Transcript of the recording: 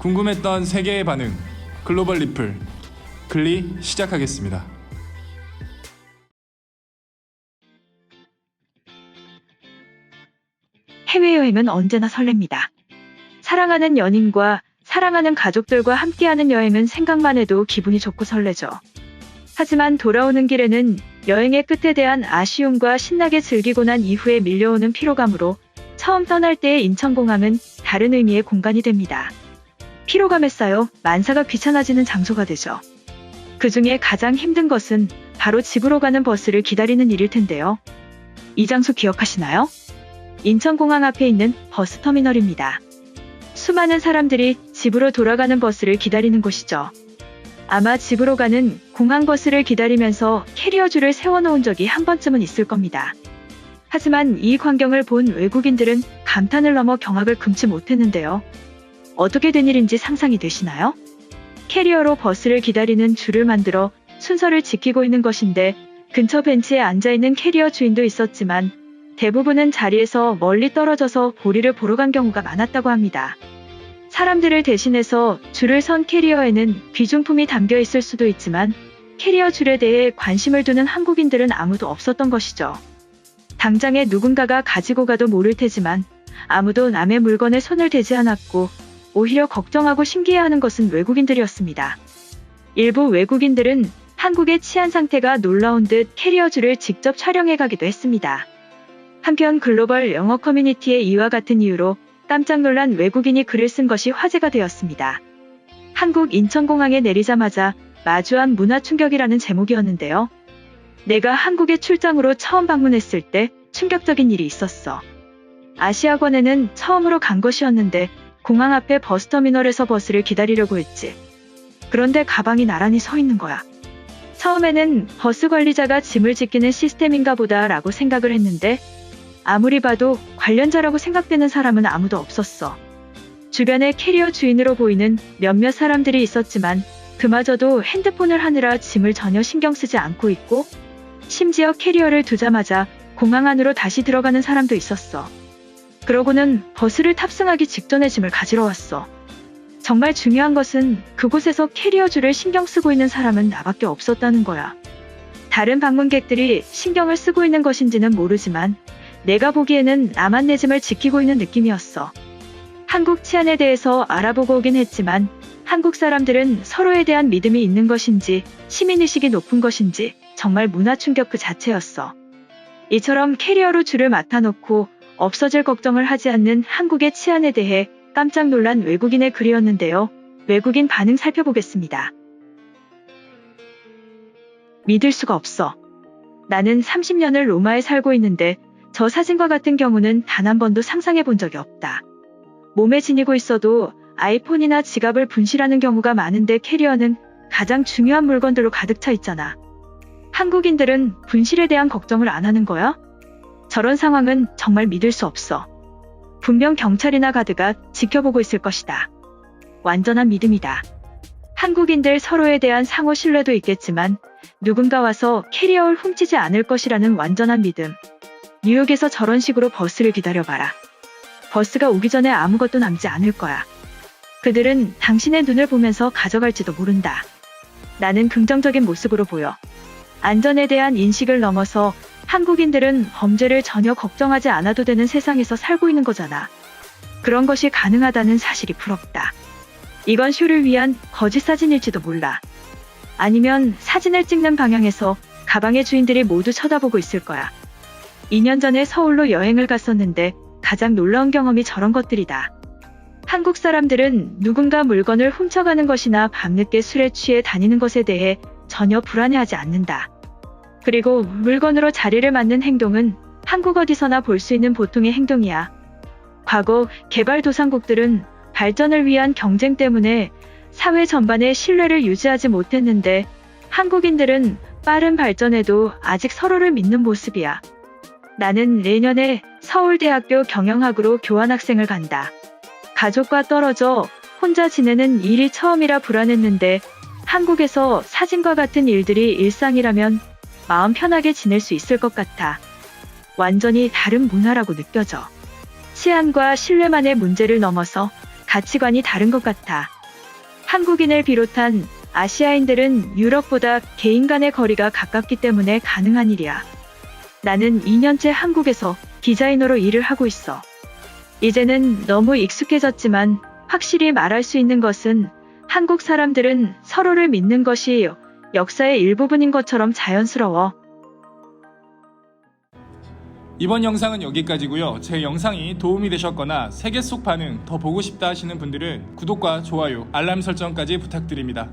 궁금했던 세계의 반응, 글로벌 리플, 글리 시작하겠습니다. 해외여행은 언제나 설렙니다. 사랑하는 연인과 사랑하는 가족들과 함께하는 여행은 생각만 해도 기분이 좋고 설레죠. 하지만 돌아오는 길에는 여행의 끝에 대한 아쉬움과 신나게 즐기고 난 이후에 밀려오는 피로감으로 처음 떠날 때의 인천공항은 다른 의미의 공간이 됩니다. 피로감에 쌓여 만사가 귀찮아지는 장소가 되죠. 그 중에 가장 힘든 것은 바로 집으로 가는 버스를 기다리는 일일 텐데요. 이 장소 기억하시나요? 인천공항 앞에 있는 버스터미널입니다. 수많은 사람들이 집으로 돌아가는 버스를 기다리는 곳이죠. 아마 집으로 가는 공항버스를 기다리면서 캐리어줄을 세워놓은 적이 한 번쯤은 있을 겁니다. 하지만 이 광경을 본 외국인들은 감탄을 넘어 경악을 금치 못했는데요. 어떻게 된 일인지 상상이 되시나요? 캐리어로 버스를 기다리는 줄을 만들어 순서를 지키고 있는 것인데 근처 벤치에 앉아있는 캐리어 주인도 있었지만 대부분은 자리에서 멀리 떨어져서 볼일을 보러 간 경우가 많았다고 합니다. 사람들을 대신해서 줄을 선 캐리어에는 귀중품이 담겨 있을 수도 있지만 캐리어 줄에 대해 관심을 두는 한국인들은 아무도 없었던 것이죠. 당장에 누군가가 가지고 가도 모를 테지만 아무도 남의 물건에 손을 대지 않았고 오히려 걱정하고 신기해하는 것은 외국인들이었습니다. 일부 외국인들은 한국의 치안 상태가 놀라운 듯 캐리어 줄을 직접 촬영해 가기도 했습니다. 한편 글로벌 영어 커뮤니티의 이와 같은 이유로 깜짝 놀란 외국인이 글을 쓴 것이 화제가 되었습니다. 한국 인천공항에 내리자마자 마주한 문화 충격이라는 제목이었는데요. 내가 한국에 출장으로 처음 방문했을 때 충격적인 일이 있었어. 아시아권에는 처음으로 간 것이었는데 공항 앞에 버스터미널에서 버스를 기다리려고 했지. 그런데 가방이 나란히 서 있는 거야. 처음에는 버스 관리자가 짐을 지키는 시스템인가 보다 라고 생각을 했는데 아무리 봐도 관련자라고 생각되는 사람은 아무도 없었어. 주변에 캐리어 주인으로 보이는 몇몇 사람들이 있었지만 그마저도 핸드폰을 하느라 짐을 전혀 신경 쓰지 않고 있고 심지어 캐리어를 두자마자 공항 안으로 다시 들어가는 사람도 있었어. 그러고는 버스를 탑승하기 직전에 짐을 가지러 왔어. 정말 중요한 것은 그곳에서 캐리어 줄을 신경 쓰고 있는 사람은 나밖에 없었다는 거야. 다른 방문객들이 신경을 쓰고 있는 것인지는 모르지만 내가 보기에는 나만 내 짐을 지키고 있는 느낌이었어. 한국 치안에 대해서 알아보고 오긴 했지만 한국 사람들은 서로에 대한 믿음이 있는 것인지 시민의식이 높은 것인지 정말 문화 충격 그 자체였어. 이처럼 캐리어로 줄을 맡아놓고 없어질 걱정을 하지 않는 한국의 치안에 대해 깜짝 놀란 외국인의 글이었는데요. 외국인 반응 살펴보겠습니다. 믿을 수가 없어. 나는 30년을 로마에 살고 있는데 저 사진과 같은 경우는 단 한 번도 상상해 본 적이 없다. 몸에 지니고 있어도 아이폰이나 지갑을 분실하는 경우가 많은데 캐리어는 가장 중요한 물건들로 가득 차 있잖아. 한국인들은 분실에 대한 걱정을 안 하는 거야? 저런 상황은 정말 믿을 수 없어. 분명 경찰이나 가드가 지켜보고 있을 것이다. 완전한 믿음이다. 한국인들 서로에 대한 상호 신뢰도 있겠지만 누군가 와서 캐리어를 훔치지 않을 것이라는 완전한 믿음. 뉴욕에서 저런 식으로 버스를 기다려봐라. 버스가 오기 전에 아무것도 남지 않을 거야. 그들은 당신의 눈을 보면서 가져갈지도 모른다. 나는 긍정적인 모습으로 보여. 안전에 대한 인식을 넘어서 한국인들은 범죄를 전혀 걱정하지 않아도 되는 세상에서 살고 있는 거잖아. 그런 것이 가능하다는 사실이 부럽다. 이건 쇼를 위한 거짓 사진일지도 몰라. 아니면 사진을 찍는 방향에서 가방의 주인들이 모두 쳐다보고 있을 거야. 2년 전에 서울로 여행을 갔었는데 가장 놀라운 경험이 저런 것들이다. 한국 사람들은 누군가 물건을 훔쳐가는 것이나 밤늦게 술에 취해 다니는 것에 대해 전혀 불안해하지 않는다. 그리고 물건으로 자리를 맡는 행동은 한국 어디서나 볼 수 있는 보통의 행동이야. 과거 개발도상국들은 발전을 위한 경쟁 때문에 사회 전반의 신뢰를 유지하지 못했는데 한국인들은 빠른 발전에도 아직 서로를 믿는 모습이야. 나는 내년에 서울대학교 경영학으로 교환학생을 간다. 가족과 떨어져 혼자 지내는 일이 처음이라 불안했는데 한국에서 사진과 같은 일들이 일상이라면 마음 편하게 지낼 수 있을 것 같아. 완전히 다른 문화라고 느껴져. 치안과 신뢰만의 문제를 넘어서 가치관이 다른 것 같아. 한국인을 비롯한 아시아인들은 유럽보다 개인 간의 거리가 가깝기 때문에 가능한 일이야. 나는 2년째 한국에서 디자이너로 일을 하고 있어. 이제는 너무 익숙해졌지만 확실히 말할 수 있는 것은 한국 사람들은 서로를 믿는 것이 역사의 일부분인 것처럼 자연스러워. 이번 영상은 여기까지고요. 제 영상이 도움이 되셨거나 세계 속 반응 더 보고 싶다 하시는 분들은 구독과 좋아요, 알람 설정까지 부탁드립니다.